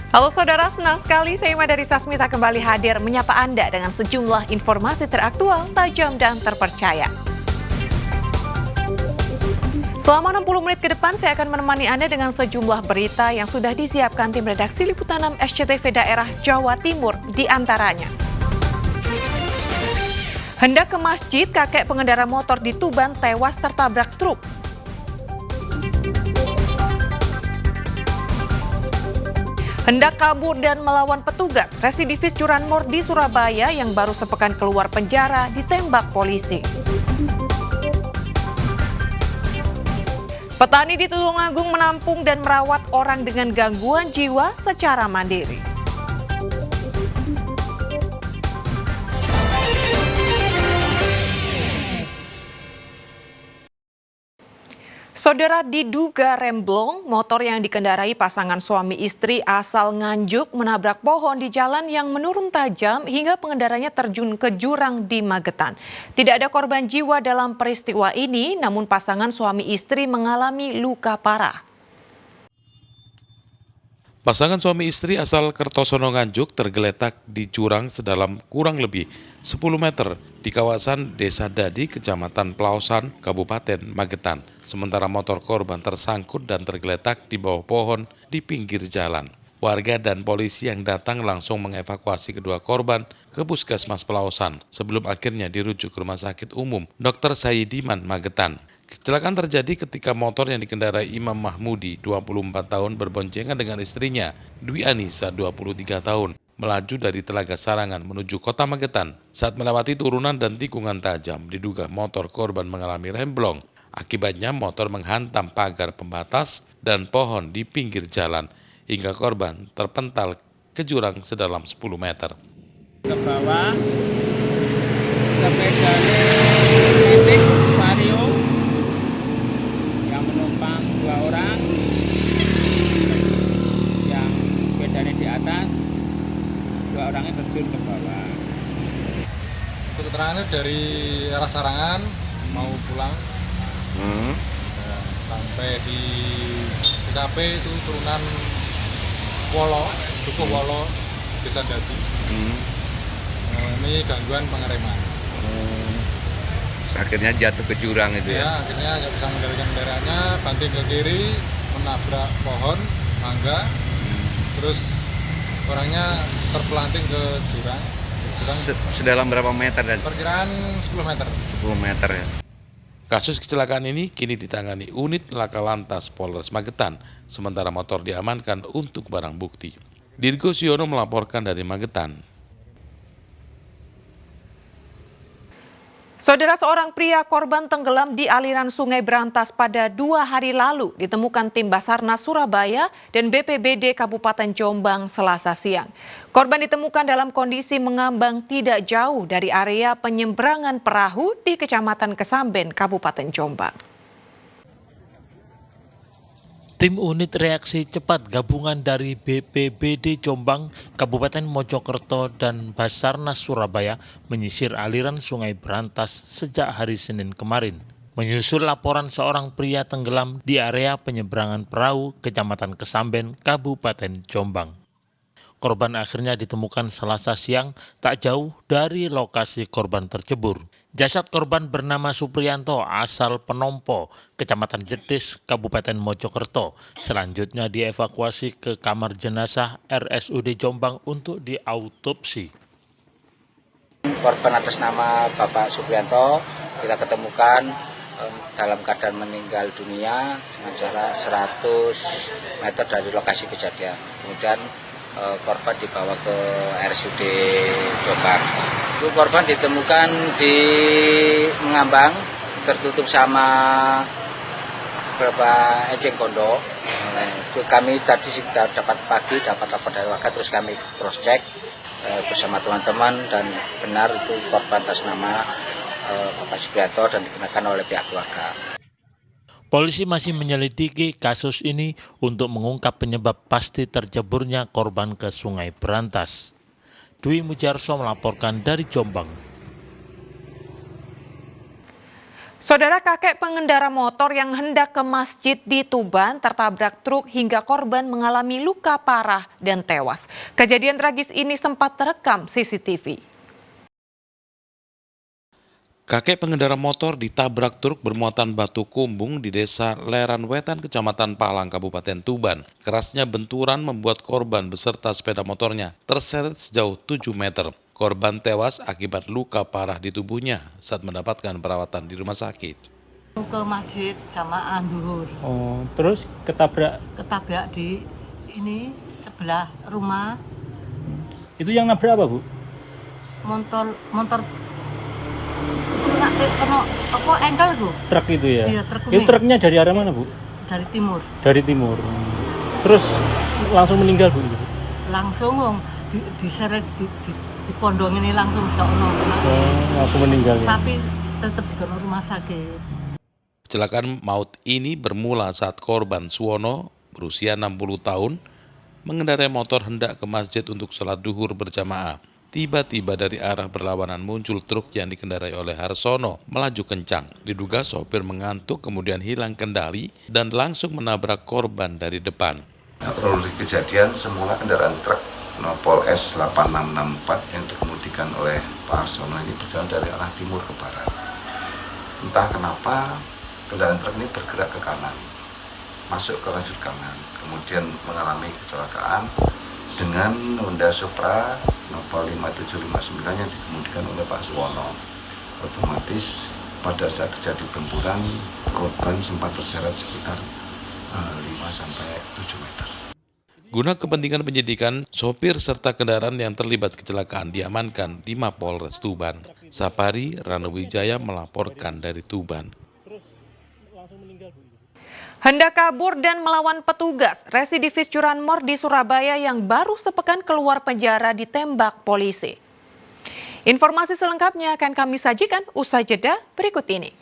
Halo saudara, senang sekali saya Madari Sasmita kembali hadir menyapa Anda dengan sejumlah informasi teraktual, tajam dan terpercaya. Selama 60 menit ke depan saya akan menemani Anda dengan sejumlah berita yang sudah disiapkan tim redaksi Liputan 6 SCTV daerah Jawa Timur di antaranya. Hendak ke masjid, kakek pengendara motor di Tuban tewas tertabrak truk. Hendak kabur dan melawan petugas, residivis curanmor di Surabaya yang baru sepekan keluar penjara ditembak polisi. Petani di Tulungagung menampung dan merawat orang dengan gangguan jiwa secara mandiri. Saudara, diduga remblong, motor yang dikendarai pasangan suami istri asal Nganjuk menabrak pohon di jalan yang menurun tajam hingga pengendaranya terjun ke jurang di Magetan. Tidak ada korban jiwa dalam peristiwa ini, namun pasangan suami istri mengalami luka parah. Pasangan suami istri asal Kertosono Nganjuk tergeletak di jurang sedalam kurang lebih 10 meter di kawasan Desa Dadi, Kecamatan Plaosan, Kabupaten Magetan. Sementara motor korban tersangkut dan tergeletak di bawah pohon di pinggir jalan. Warga dan polisi yang datang langsung mengevakuasi kedua korban ke Puskesmas Plaosan sebelum akhirnya dirujuk ke Rumah Sakit Umum Dr. Saidiman Magetan. Kecelakaan terjadi ketika motor yang dikendarai Imam Mahmudi, 24 tahun, berboncengan dengan istrinya, Dwi Anissa, 23 tahun, melaju dari Telaga Sarangan menuju Kota Magetan. Saat melewati turunan dan tikungan tajam, diduga motor korban mengalami remblong. Akibatnya motor menghantam pagar pembatas dan pohon di pinggir jalan, hingga korban terpental ke jurang sedalam 10 meter. Ke bawah, sepedanya Matic Vario yang menumpang 2 orang, yang sepedanya di atas, 2 orangnya terjun ke bawah. Untuk keterangannya dari arah Sarangan mau pulang, sampai di TKP itu turunan Wolo, Dukuh Wolo, Desa Dadi. Ini gangguan pengereman. Akhirnya jatuh ke jurang itu ya? Ya, akhirnya nggak bisa mengendalikan kendaraannya, banting ke kiri, menabrak pohon mangga, terus orangnya terpelanting ke jurang. Sedalam berapa meter? Dan Perkiraan 10 meter. 10 meter ya. Kasus kecelakaan ini kini ditangani unit Laka Lantas Polres Magetan, sementara motor diamankan untuk barang bukti. Dirgo Siono melaporkan dari Magetan. Saudara, seorang pria korban tenggelam di aliran Sungai Brantas pada 2 hari lalu ditemukan tim Basarnas Surabaya dan BPBD Kabupaten Jombang Selasa siang. Korban ditemukan dalam kondisi mengambang tidak jauh dari area penyeberangan perahu di Kecamatan Kesamben, Kabupaten Jombang. Tim unit reaksi cepat gabungan dari BPBD Jombang, Kabupaten Mojokerto, dan Basarnas Surabaya menyisir aliran Sungai Brantas sejak hari Senin kemarin. Menyusul laporan seorang pria tenggelam di area penyeberangan perahu Kecamatan Kesamben, Kabupaten Jombang. Korban akhirnya ditemukan Selasa siang tak jauh dari lokasi korban tercebur. Jasad korban bernama Supriyanto asal Penompo, Kecamatan Jetis, Kabupaten Mojokerto. Selanjutnya dievakuasi ke kamar jenazah RSUD Jombang untuk diautopsi. Korban atas nama Bapak Supriyanto kita ketemukan dalam keadaan meninggal dunia dengan jarak 100 meter dari lokasi kejadian. Kemudian korban dibawa ke RSUD Jombang. Korban ditemukan di mengambang, tertutup sama beberapa ejeng kondok. Kami tadi dapat lapor dari warga, terus kami cross check bersama teman-teman dan benar itu korban atas nama Bapak Supriyanto dan dikenakan oleh pihak keluarga. Polisi masih menyelidiki kasus ini untuk mengungkap penyebab pasti terceburnya korban ke Sungai Brantas. Dwi Mujarso melaporkan dari Jombang. Saudara, kakek pengendara motor yang hendak ke masjid di Tuban tertabrak truk hingga korban mengalami luka parah dan tewas. Kejadian tragis ini sempat terekam CCTV. Kakek pengendara motor ditabrak truk bermuatan batu kumbung di desa Leran Wetan, Kecamatan Palang, Kabupaten Tuban. Kerasnya benturan membuat korban beserta sepeda motornya terseret sejauh 7 meter. Korban tewas akibat luka parah di tubuhnya saat mendapatkan perawatan di rumah sakit. Ke masjid jamaah duhur. Oh, terus ketabrak. Ketabrak di ini sebelah rumah. Itu yang nabrak apa, Bu? Motor kena apa engkel, Bu? Truk itu ya? Iya, truk Itu kuning. truknya dari arah mana, Bu? Dari timur. Dari timur. Terus langsung meninggal, Bu? Langsung diseret di pondok ini langsung sekono. Oh, langsung meninggal ya? Tapi tetap di rumah sakit. Kecelakaan maut ini bermula saat korban Suwono berusia 60 tahun mengendarai motor hendak ke masjid untuk sholat duhur berjamaah. Tiba-tiba dari arah berlawanan muncul truk yang dikendarai oleh Harsono melaju kencang. Diduga sopir mengantuk kemudian hilang kendali dan langsung menabrak korban dari depan. Kronologi kejadian semula kendaraan truk Nopol S8664 yang dikemudikan oleh Pak Harsono ini berjalan dari arah timur ke barat. Entah kenapa kendaraan truk ini bergerak ke kanan, masuk ke lajur kanan, kemudian mengalami kecelakaan dengan Honda Supra Nopol 5759 yang dikemudikan oleh Pak Suwono. Otomatis pada saat terjadi benturan, korban sempat terseret sekitar 5-7 meter. Guna kepentingan penyidikan, sopir serta kendaraan yang terlibat kecelakaan diamankan di Mapolres Tuban. Sapari Ranuwijaya melaporkan dari Tuban. Hendak kabur dan melawan petugas, residivis curanmor di Surabaya yang baru sepekan keluar penjara ditembak polisi. Informasi selengkapnya akan kami sajikan usai jeda berikut ini.